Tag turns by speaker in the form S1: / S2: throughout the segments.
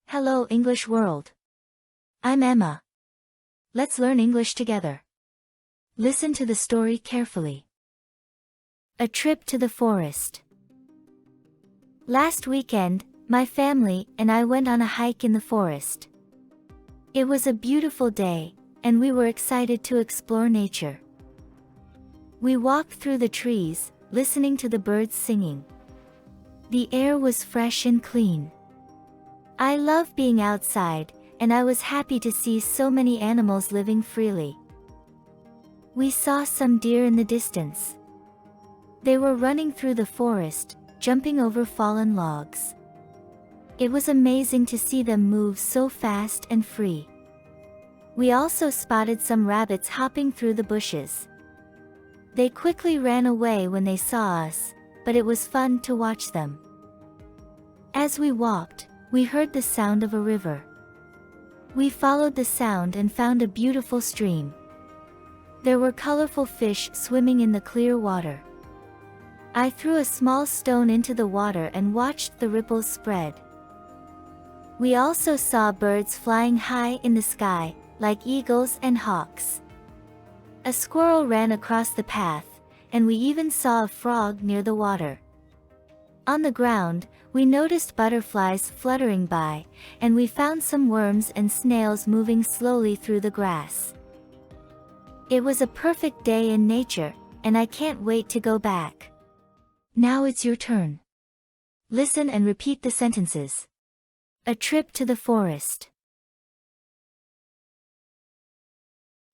S1: Hello English world. I'm Emma. Let's learn English together. Listen to the story carefully. A trip to the forest. Last weekend, my family and I went on a hike in the forest. It was a beautiful day, and we were excited to explore nature. We walked through the trees, listening to the birds singing. The air was fresh and clean. I love being outside, and I was happy to see so many animals living freely. We saw some deer in the distance. They were running through the forest, jumping over fallen logs. It was amazing to see them move so fast and free. We also spotted some rabbits hopping through the bushes. They quickly ran away when they saw us, but it was fun to watch them. As we walked, we heard the sound of a river. We followed the sound and found a beautiful stream. There were colorful fish swimming in the clear water. I threw a small stone into the water and watched the ripples spread. We also saw birds flying high in the sky, like eagles and hawks. A squirrel ran across the path, and we even saw a frog near the water. On the ground, we noticed butterflies fluttering by, and we found some worms and snails moving slowly through the grass. It was a perfect day in nature, and I can't wait to go back. Now it's your turn. Listen and repeat the sentences. A trip to the forest.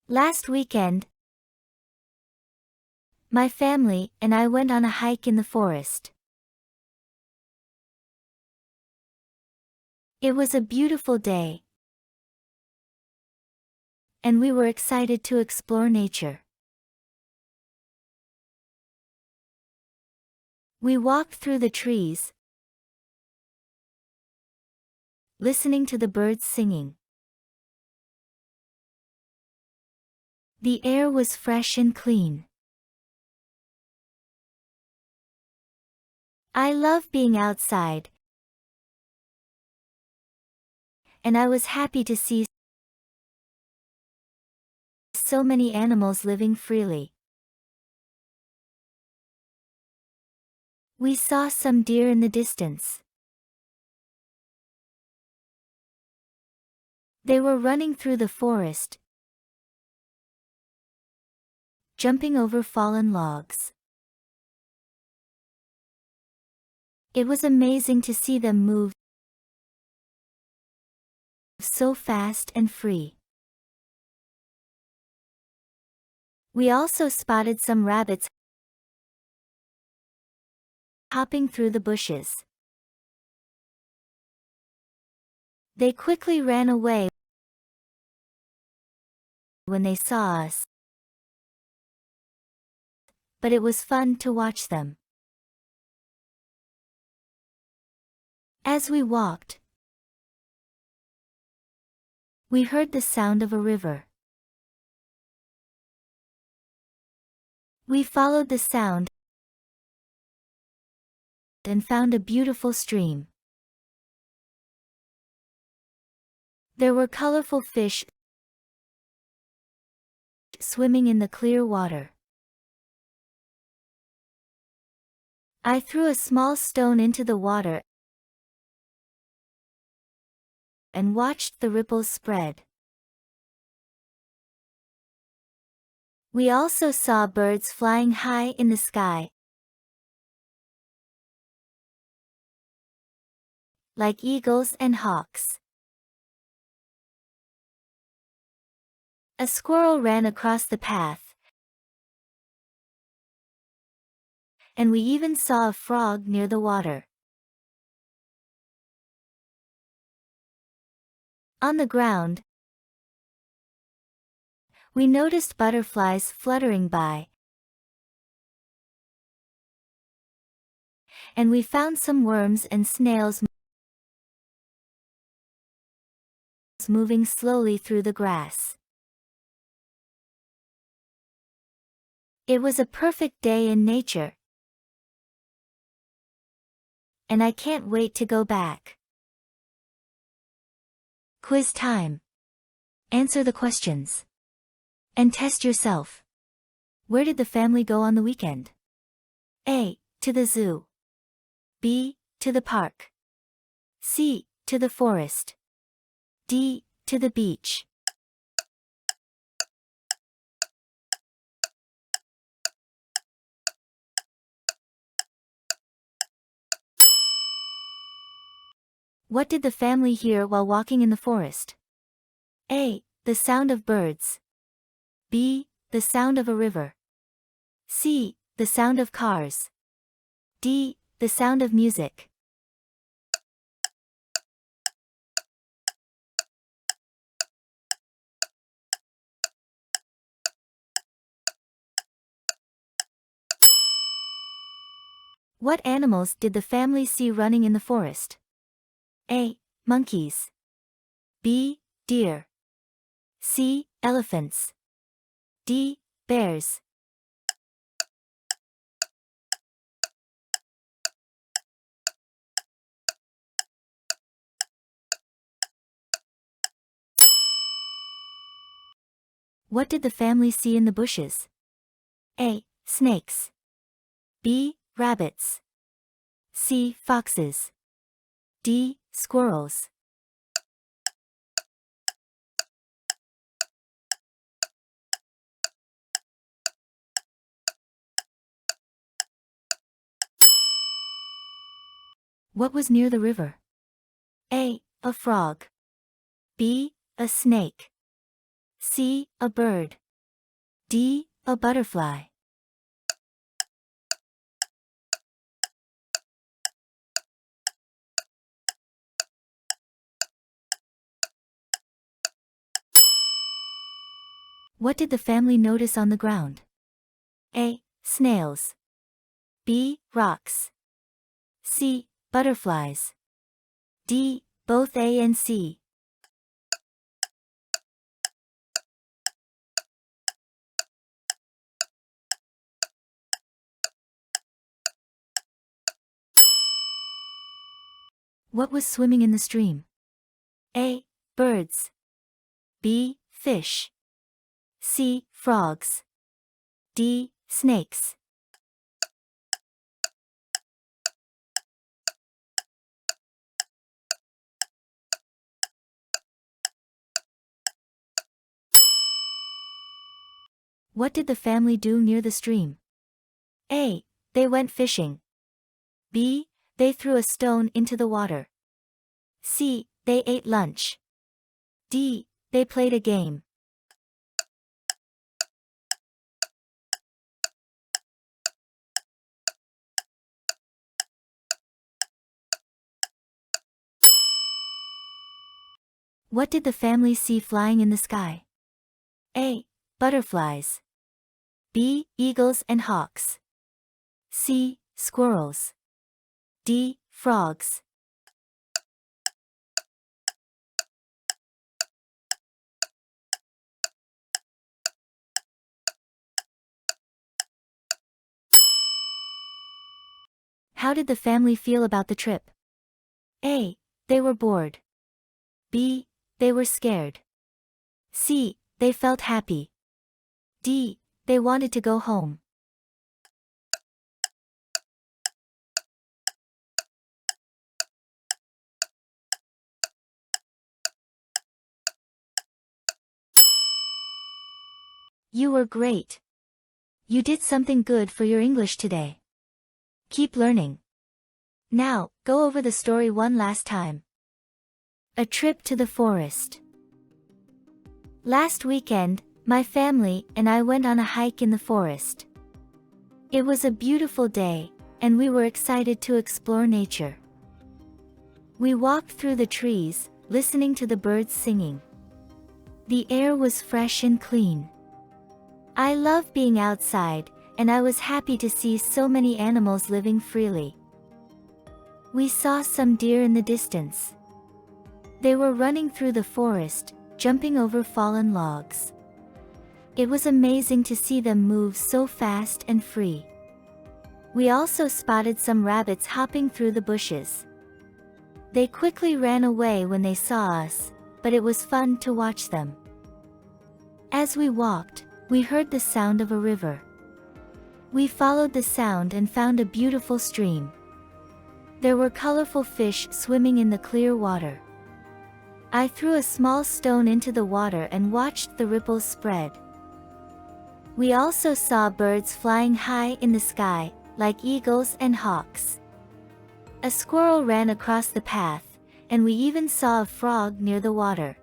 S1: Last weekend, my family and I went on a hike in the forest. It was a beautiful day, and we were excited to explore nature. We walked through the trees, listening to the birds singing. The air was fresh and clean. I love being outside, and I was happy to see so many animals living freely. We saw some deer in the distance. They were running through the forest, jumping over fallen logs. It was amazing to see them move so fast and free. We also spotted some rabbits hopping through the bushes. They quickly ran away when they saw us, but it was fun to watch them. As we walked, we heard the sound of a river. We followed the sound and found a beautiful stream. There were colorful fish swimming in the clear water. I threw a small stone into the water and watched the ripples spread. We also saw birds flying high in the sky, like eagles and hawks. A squirrel ran across the path, and we even saw a frog near the water. On the ground, we noticed butterflies fluttering by, and we found some worms and snails moving slowly through the grass. It was a perfect day in nature, and I can't wait to go back. Quiz time. Answer the questions. And test yourself. Where did the family go on the weekend? A. To the zoo. B. To the park. C. To the forest. D. To the beach. What did the family hear while walking in the forest? A. The sound of birds. B. The sound of a river. C. The sound of cars. D. The sound of music. What animals did the family see running in the forest? A. Monkeys. B. Deer. C. Elephants. D. Bears. What did the family see in the bushes? A. Snakes. B. Rabbits. C. Foxes. D. Squirrels. What was near the river? A. A frog. B. A snake. C. A bird. D. A butterfly. What did the family notice on the ground? A. Snails. B. Rocks. C. Butterflies. D. Both A and C. What was swimming in the stream? A. Birds. B. Fish. C. Frogs. D. Snakes. What did the family do near the stream? A. They went fishing. B. They threw a stone into the water. C. They ate lunch. D. They played a game. What did the family see flying in the sky? A. Butterflies. B. Eagles and hawks. C. Squirrels. D. Frogs. How did the family feel about the trip? A. They were bored. B. They were scared. C. They felt happy. D. They wanted to go home. You were great. You did something good for your English today. Keep learning. Now, go over the story one last time. A trip to the forest. Last weekend, my family and I went on a hike in the forest. It was a beautiful day, and we were excited to explore nature. We walked through the trees, listening to the birds singing. The air was fresh and clean. I love being outside, and I was happy to see so many animals living freely. We saw some deer in the distance. They were running through the forest, jumping over fallen logs. It was amazing to see them move so fast and free. We also spotted some rabbits hopping through the bushes. They quickly ran away when they saw us, but it was fun to watch them. As we walked, we heard the sound of a river. We followed the sound and found a beautiful stream. There were colorful fish swimming in the clear water. I threw a small stone into the water and watched the ripples spread. We also saw birds flying high in the sky, like eagles and hawks. A squirrel ran across the path, and we even saw a frog near the water.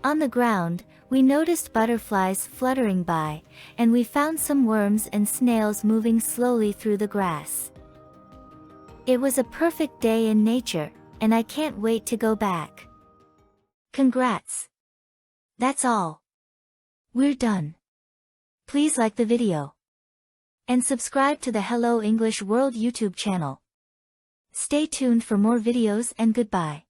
S1: On the ground, we noticed butterflies fluttering by, and we found some worms and snails moving slowly through the grass. It was a perfect day in nature, and I can't wait to go back. Congrats! That's all. We're done. Please like the video. And subscribe to the Hello English World YouTube channel. Stay tuned for more videos and goodbye.